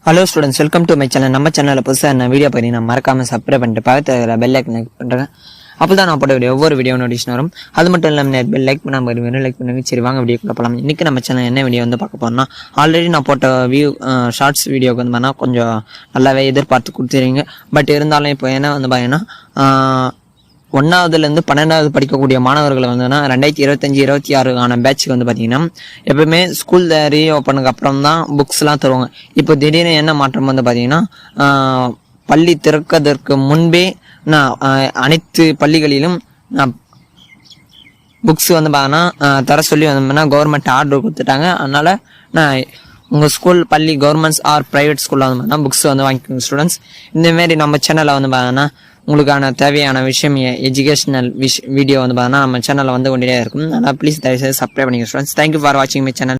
Hello students, welcome to my channel. நம்ம சேனலில் புதுசாக என்ன வீடியோ பார்த்தீங்கன்னா மறக்காமல் சப்ஸ்கிரைப் பண்ணிட்டு பக்கத்தில் பெல் ஐக்கன் கிளிக் பண்ணுறேன். அப்போ தான் நான் போட்ட ஒவ்வொரு வீடியோ நோட்டிஃபிகேஷன் வரும். அது மட்டும் இல்லாமல் பெல் லைக் பண்ணாமல் வேணும் லைக் பண்ணுங்க. சரி, வாங்க வீடியோ போகலாம். இன்றைக்கி நம்ம சேனல் என்ன வீடியோ வந்து பார்க்க போகிறோம்னா, ஆல்ரெடி நான் போட்ட ஷார்ட்ஸ் வீடியோக்கு வந்து பார்த்தீங்கன்னா கொஞ்சம் நல்லாவே எதிர்பார்த்து கொடுத்துருங்க. பட் இருந்தாலும் இப்போ என்ன வந்து பார்த்தீங்கன்னா 1ஆவதுலேருந்து 12ஆவது படிக்கக்கூடிய மாணவர்களை வந்துன்னா 2025-26 பேட்சுக்கு வந்து பார்த்தீங்கன்னா எப்பவுமே ஸ்கூல் ரீ ஓப்பனுக்கு அப்புறம் தான் புக்ஸ்லாம் தருவாங்க. இப்போ திடீர்னு என்ன மாற்றம் வந்து பார்த்தீங்கன்னா பள்ளி திறக்கிறதுக்கு முன்பே நான் அனைத்து பள்ளிகளிலும் நான் புக்ஸ் வந்து பார்த்தீங்கன்னா தர சொல்லி வந்தோம்னா கவர்மெண்ட் ஆர்டர் கொடுத்துட்டாங்க. அதனால் நான் உங்கள் ஸ்கூல் பள்ளி கவர்மெண்ட்ஸ் ஆர் ப்ரைவேட் ஸ்கூலில் வந்து பார்த்தீங்கன்னா புக்ஸ் வந்து வாங்கிக்கோங்க ஸ்டூடெண்ட்ஸ். இந்தமாரி நம்ம சேனலில் வந்து பார்த்தீங்கன்னா உங்களுக்கான தேவையான விஷயம் எஜுகேஷனல் வீடியோ வந்து பார்த்தீங்கன்னா நம்ம சேனலில் வந்து கொண்டே இருக்கும். அதனால் ப்ளீஸ் தயவுசெய்து சப்ஸ்கிரைப் பண்ணிக்க ஸ்டூடெண்ட்ஸ். தேங்க்யூ ஃபார் வாட்சிங் மை சேனல்.